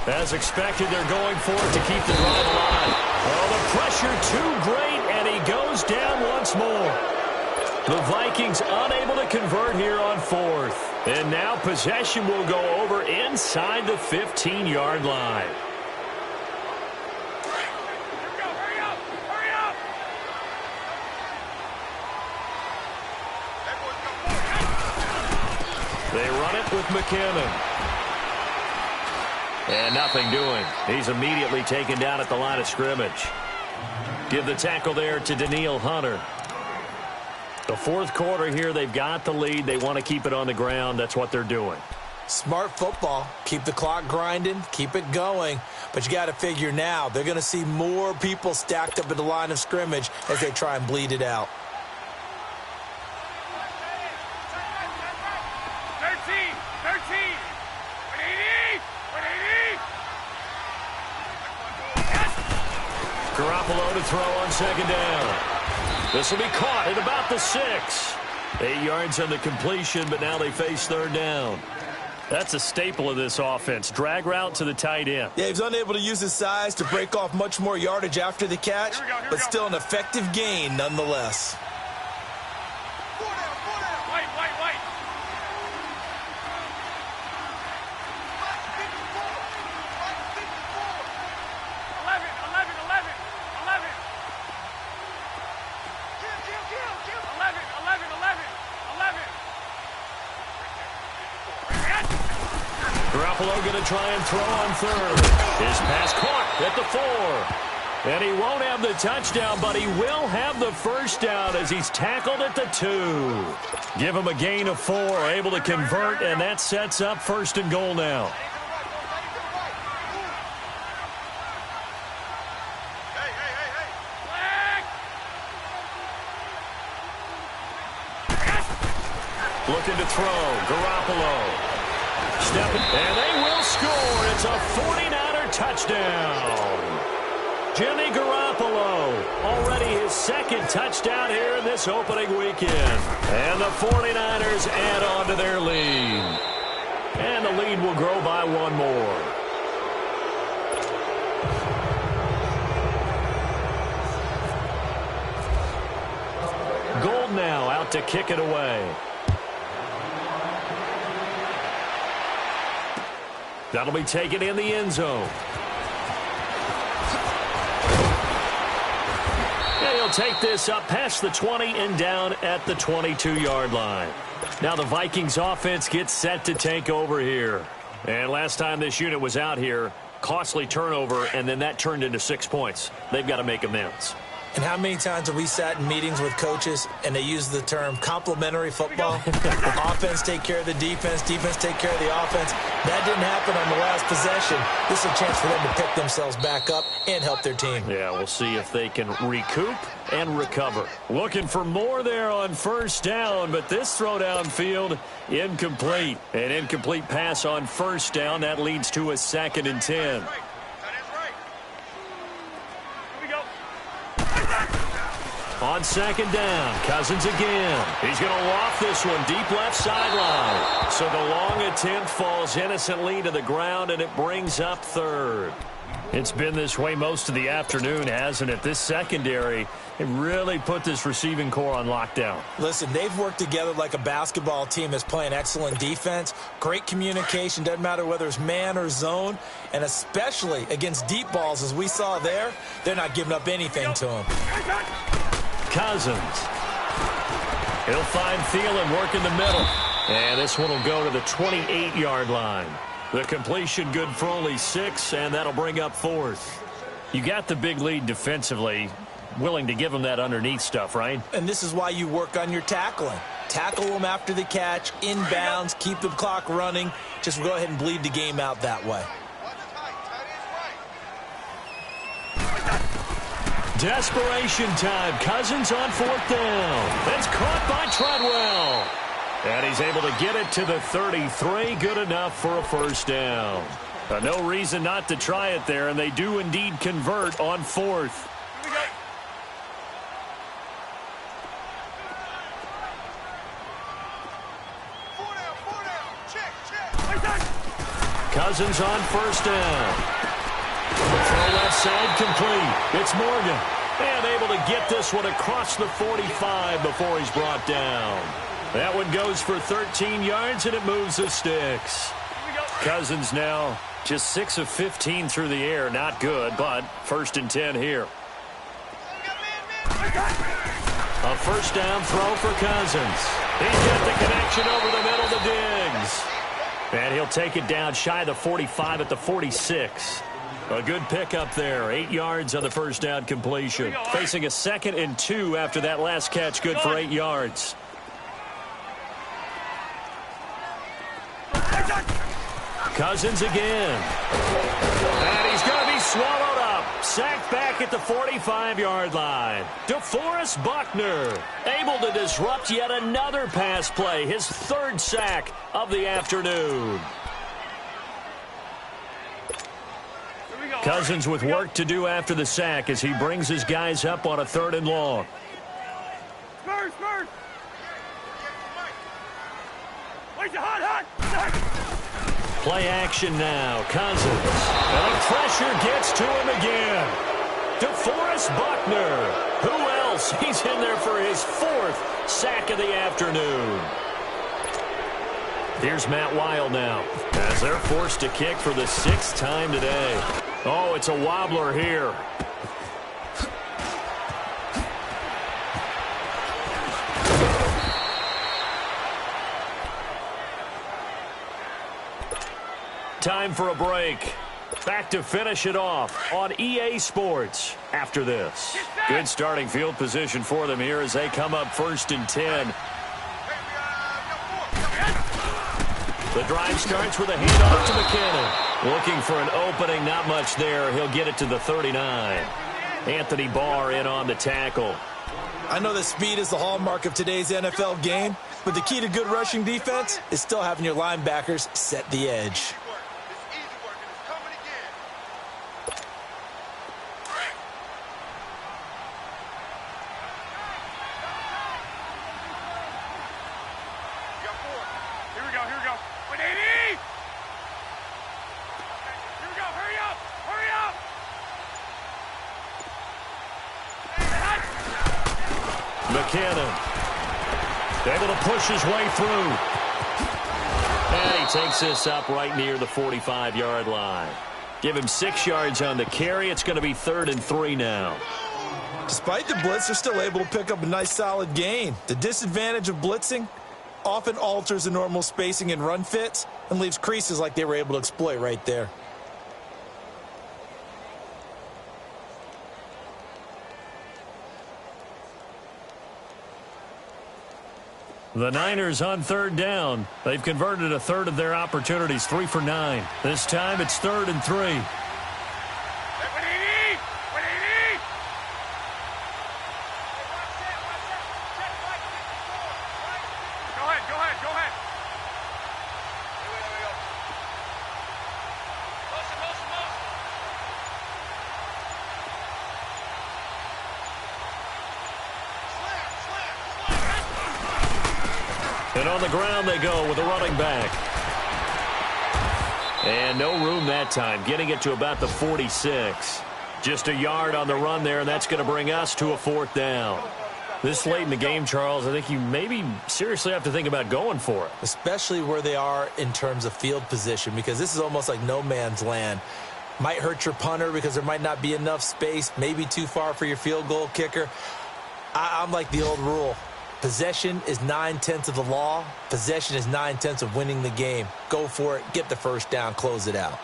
As expected, they're going for it to keep the drive alive. Oh, the pressure too great, and he goes down once more. The Vikings unable to convert here on 4th. And now possession will go over inside the 15-yard line. Hurry up! Hurry up! They run it with McKinnon. And nothing doing. He's immediately taken down at the line of scrimmage. Give the tackle there to Daniil Hunter. The 4th quarter here, they've got the lead. They want to keep it on the ground. That's what they're doing. Smart football. Keep the clock grinding. Keep it going. But you got to figure now, they're going to see more people stacked up at the line of scrimmage as they try and bleed it out. 13! 13! 180! 180! Garoppolo to throw on 2nd down. This will be caught at about the 6. 8 yards on the completion, but now they face 3rd down. That's a staple of this offense. Drag route to the tight end. Yeah, he's unable to use his size to break off much more yardage after the catch, but still an effective gain nonetheless. White! 11! Garoppolo going to try and throw on 3rd. His pass caught at the 4. And he won't have the touchdown, but he will have the 1st down as he's tackled at the 2. Give him a gain of 4, able to convert, and that sets up 1st and goal now. Looking to throw, Garoppolo. Stepping, and they will score. It's a 49er touchdown. Jimmy Garoppolo, already his 2nd touchdown here in this opening weekend. And the 49ers add on to their lead. And the lead will grow by 1 more. Gold now out to kick it away. That'll be taken in the end zone. And he'll take this up past the 20 and down at the 22-yard line. Now the Vikings offense gets set to take over here. And last time this unit was out here, costly turnover, and then that turned into 6 points. They've got to make amends. And how many times have we sat in meetings with coaches and they use the term complementary football? Offense take care of the defense, defense take care of the offense. That didn't happen on the last possession. This is a chance for them to pick themselves back up and help their team. Yeah, we'll see if they can recoup and recover. Looking for more there on first down, but this throw downfield, incomplete. An incomplete pass on first down. That leads to a 2nd and 10. On 2nd down, Cousins again. He's going to loft this one deep left sideline. So the long attempt falls innocently to the ground, and it brings up 3rd. It's been this way most of the afternoon, hasn't it? This secondary, it really put this receiving core on lockdown. Listen, they've worked together like a basketball team that's playing excellent defense. Great communication, doesn't matter whether it's man or zone. And especially against deep balls, as we saw there, they're not giving up anything to them. Cousins. He'll find Thielen work in the middle. And this one will go to the 28-yard line. The completion good for only 6, and that'll bring up 4th. You got the big lead defensively. Willing to give them that underneath stuff, right? And this is why you work on your tackling. Tackle them after the catch, inbounds, keep the clock running. Just go ahead and bleed the game out that way. Desperation time. Cousins on 4th down. That's caught by Treadwell. And he's able to get it to the 33. Good enough for a first down. No reason not to try it there, and they do indeed convert on 4th. Here we go. Four down. Check. Cousins on 1st down. Throw left side complete. It's Morgan. And able to get this one across the 45 before he's brought down. That one goes for 13 yards, and it moves the sticks. Cousins now just 6 of 15 through the air. Not good, but 1st and 10 here. A first down throw for Cousins. He's got the connection over the middle to Diggs. And he'll take it down shy of the 45 at the 46. A good pickup there. 8 yards on the first down completion. Facing a 2nd and 2 after that last catch. Good for 8 yards. Cousins again. And he's going to be swallowed up. Sacked back at the 45-yard line. DeForest Buckner able to disrupt yet another pass play. His 3rd sack of the afternoon. Cousins with work to do after the sack as he brings his guys up on a 3rd and long. Play action now. Cousins. And the pressure gets to him again. DeForest Buckner. Who else? He's in there for his 4th sack of the afternoon. Here's Matt Weil now as they're forced to kick for the 6th time today. Oh, it's a wobbler here. Time for a break. Back to finish it off on EA Sports after this. Good starting field position for them here as they come up 1st and 10. The drive starts with a handoff to McKinnon. Looking for an opening, not much there. He'll get it to the 39. Anthony Barr in on the tackle. I know that speed is the hallmark of today's NFL game, but the key to good rushing defense is still having your linebackers set the edge. McKinnon able to push his way through. And he takes this up right near the 45-yard line. Give him 6 yards on the carry. It's going to be 3rd and 3 now. Despite the blitz, they're still able to pick up a nice solid gain. The disadvantage of blitzing, often alters the normal spacing and run fits and leaves creases like they were able to exploit right there. The Niners on third down. They've converted a third of their opportunities, 3 for 9. This time it's 3rd and 3. And on the ground they go with a running back. And no room that time, getting it to about the 46. Just a yard on the run there, and that's going to bring us to a 4th down. This late in the game, Charles, I think you maybe seriously have to think about going for it. Especially where they are in terms of field position, because this is almost like no man's land. Might hurt your punter because there might not be enough space, maybe too far for your field goal kicker. I'm like the old rule. Possession is 9/10 of the law. Possession is 9/10 of winning the game. Go for it. Get the first down. Close it out.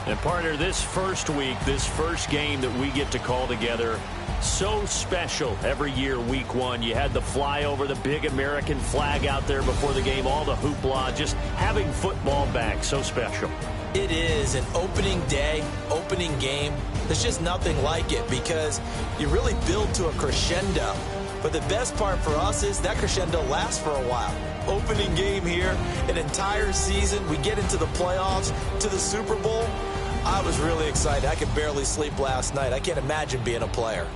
And partner, this first week, this first game that we get to call together, so special every year, week 1. You had the flyover, the big American flag out there before the game, all the hoopla, just having football back, so special. It is an opening day, opening game. There's just nothing like it because you really build to a crescendo. But the best part for us is that crescendo lasts for a while. Opening game here, an entire season. We get into the playoffs, to the Super Bowl. I was really excited. I could barely sleep last night. I can't imagine being a player.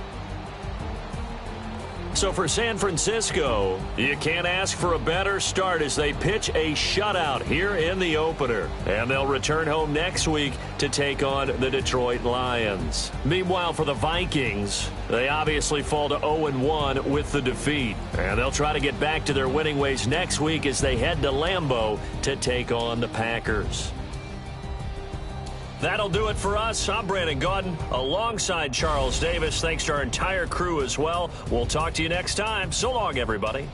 So for San Francisco, you can't ask for a better start as they pitch a shutout here in the opener. And they'll return home next week to take on the Detroit Lions. Meanwhile, for the Vikings, they obviously fall to 0-1 with the defeat. And they'll try to get back to their winning ways next week as they head to Lambeau to take on the Packers. That'll do it for us. I'm Brandon Gaudin alongside Charles Davis. Thanks to our entire crew as well. We'll talk to you next time. So long, everybody.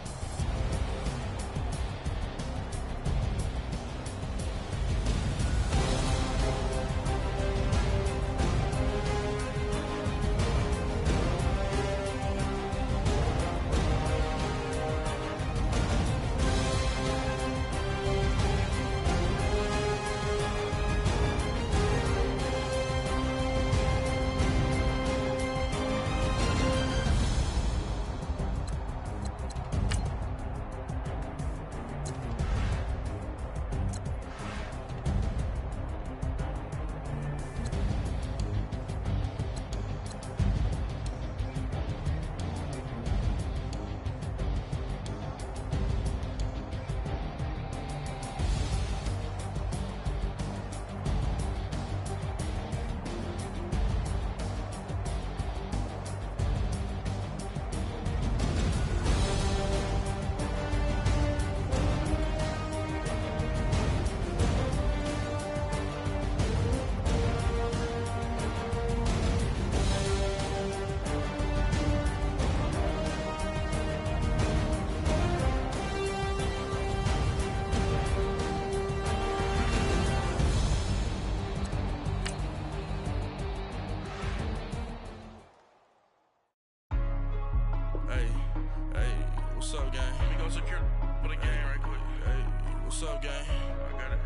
What's up, gang? Let me go secure for the game right quick. Hey, what's up, gang? I got it.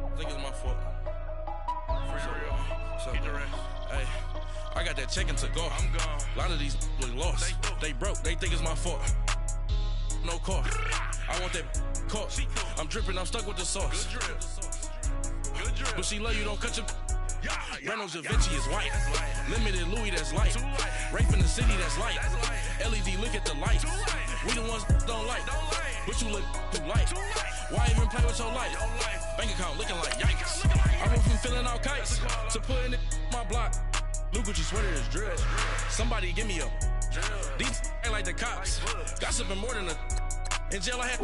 I think it's my fault. For real. What's up, gang? Hey, I got that chicken to go. I'm gone. A lot of these look lost. They broke. They think it's my fault. No cost. I want that cost. I'm dripping. I'm stuck with the sauce. Good drip. Good drip. But she love you. Don't cut your. Reynolds Da Vinci is white. Limited Louis, that's light. Rape in the city, that's light. LED, look at the light. We the ones don't like. But you look too light. Why even play with your life? Bank account looking like yikes. I went from filling out kites to putting it in my block. New Gucci sweater is drill. Somebody give me a. These ain't like the cops. Gossiping more than a. In jail I had.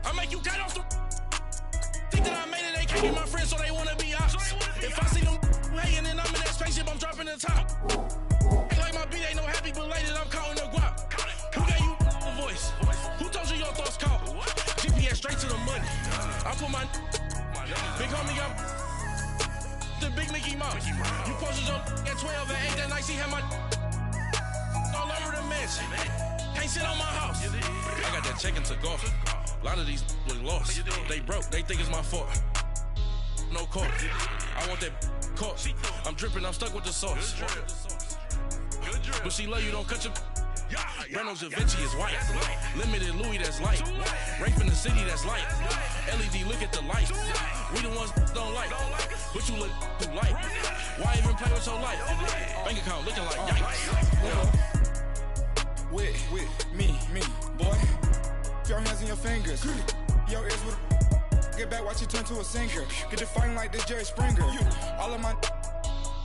I make you get off the. Think that I made it, they can't be my friends, so they wanna be ops. If I see them hating and I'm in that spaceship, I'm dropping the top. Act like my beat ain't no happy belated, I'm counting the guap. call me up the big Mickey Mouse. You posted your at 12 and 8 that night. She had my all over the mansion. Can't sit on my house. I got that check into golf. A lot of these look lost. They broke. They think it's my fault. No court. I want that court. I'm dripping. I'm stuck with the sauce. But she love you. Don't cut your. Reynolds Da Vinci is white. Limited Louis, that's light. Rape in the city, that's light. LED, look at the light. We the ones don't like. But you look too light. Why even play with your life? Bank account looking like yikes. With me, boy. Your hands and your fingers. Your ears with get back, watch you turn to a singer. Get to fighting like this Jerry Springer. All of my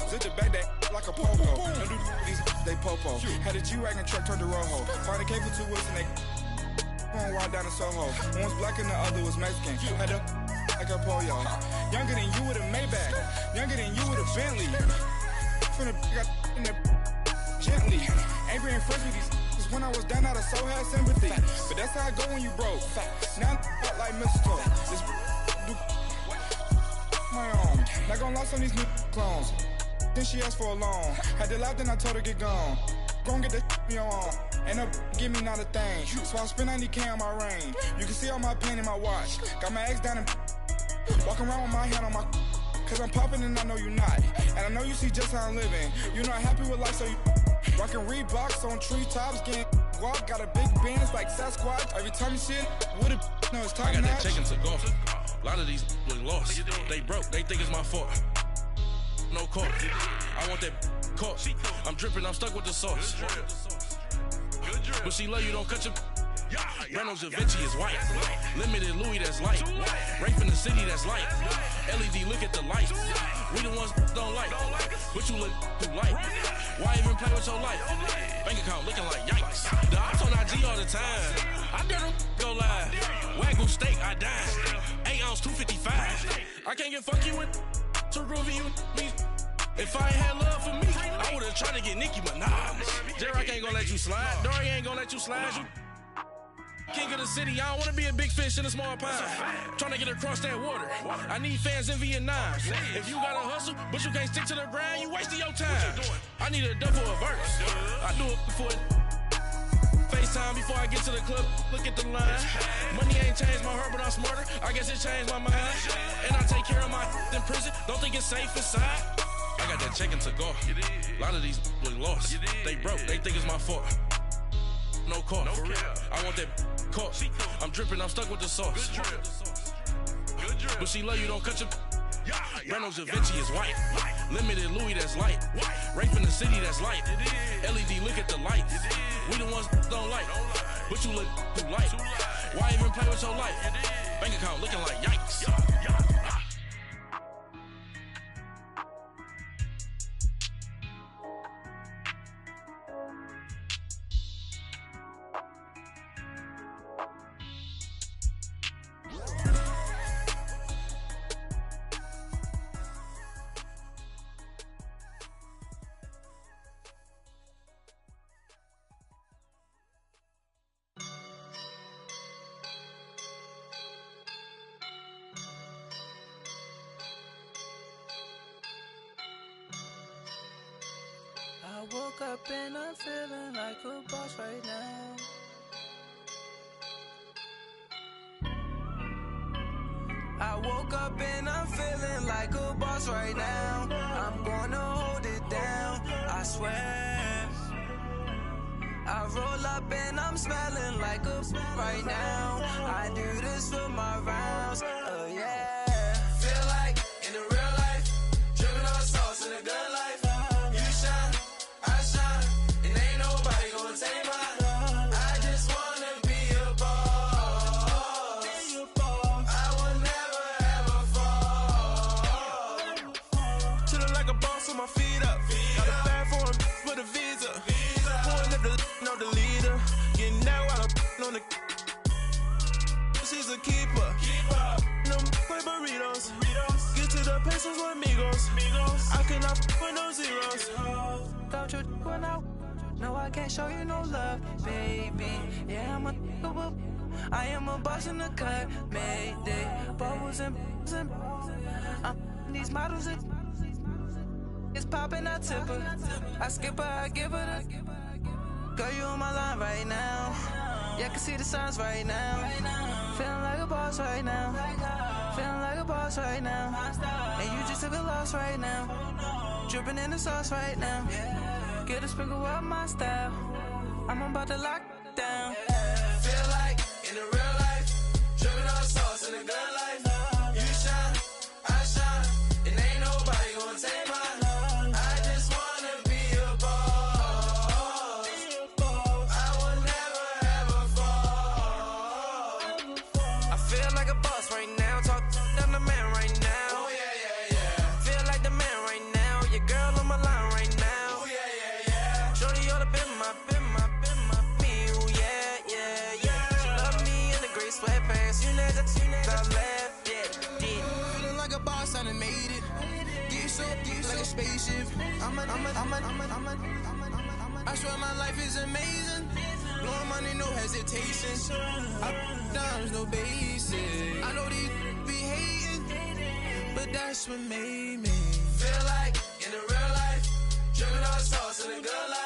zip the back that like a pogo. Don't do these they popo. Had a G-Wagon truck turned to Rojo. Find a cable 2 wheels and they going wild down in Soho. One was black and the other was Mexican. Had a like a pollo. Younger than you with a Maybach. Younger than you with a Bentley. From the got in the gently. Ain't been friends with these. Cause when I was down, I so had sympathy. But that's how I go when you broke. Now I'm like mistletoe. This my own. Not gonna lost on these new clones. Then she asked for a loan. Had to laugh, then I told her get gone. Gon' get that me on. Ain't no give me not a thing. So I spend 90K on my range. You can see all my pain in my watch. Got my ex down and walking around with my hand on my. Cause I'm popping and I know you not. And I know you see just how I'm living. You're not happy with life, so you rockin' Reeboks on treetops, getting walk. Got a big bands like Sasquatch. Every time you see it, with it, no, it's top I got notch. that check into golf. A lot of these look lost. They broke. They think it's my fault. No court. I want that court. I'm dripping. I'm stuck with the sauce. But she love you. Don't cut your. Reynolds Da Vinci is white. Limited Louis, that's light. Rape in the city, that's light. LED, look at the light. We the ones don't like. But you look too light. Why even play with your life? Bank account looking like yikes. The ops on IG all the time. I dare them go live. Wagyu steak, I dine. 8 ounce, 255. I can't get funky with too groovy you me. If I ain't had love for me, I would've tried to get Nicki Minaj. J-Rock ain't gonna let you slide. Dory ain't gonna let you slide. You king of the city, I don't wanna be a big fish in a small pond. Trying to get across that water. I need fans in Vietnam. If you gotta hustle, but you can't stick to the grind, you wasting your time. I need a double a verse. I do it before FaceTime before I get to the club. Look at the line. Money ain't changed my heart, but I'm smarter. I guess it changed my mind. And I take care of my in prison. Don't think it's safe inside. I got that check into golf. A lot of these look lost. They broke. They think it's my fault. No court. For real. I want that court. I'm dripping. I'm stuck with the sauce. But she love you. Don't cut your. Reynolds Da Vinci is white. Limited Louis, that's light. Rape in the city, that's light. LED, look at the lights. We the ones don't like. But you look too light. Why even play with your life? Bank account looking like yikes. I woke up and I'm feeling like a boss right now. I woke up and I'm feeling like a boss right now. I'm gonna hold it down, I swear. I roll up and I'm smelling like a right now. I do this for my rounds, yeah. Feel like in the real life, dripping on sauce in a good life. You shine, I shine, and ain't nobody gonna take mine. I just wanna be a boss. I will never ever fall. Chillin' like a boss with my feet up. Got a bag for him with a visa. Pulling up the know the leader. Getting that while I'm on the. She's a keeper. No play burritos. Get to the pesos with amigos. I cannot with no zeros. Don't you when no, I can't show you no love, baby. Yeah, I am a boss in the cut, Mayday. Bubbles and These models, it's popping, I tip her. I skip her, I give her the. Girl, you on my line right now. Yeah, I can see the signs right now. Feeling like a boss right now. Feeling like a boss right now. And you just took a loss right now. Dripping in the sauce right now. Get a sprinkle up my style. I'm about to lock down. Feel like in the real life, dripping on sauce in the good life. You shine, I shine, and ain't nobody gonna take mine. I just wanna be a boss. I will never ever fall. I feel like a boss right now. Talk to the man right now. Oh yeah, yeah, yeah. Feel like the man right now. Your girl on my line right now. Oh yeah, yeah, yeah. Shorty oughta been my me. Ooh yeah, yeah, yeah. She love me in the gray sweatpants. You never left, yeah. Feeling like a boss, I done made it. Get so like a spaceship. I swear my life is amazing. Blowing money, no hesitation. Dimes, no basic. I know these be hating, but that's what made me feel like in the real life, dripping on sauce in the good life.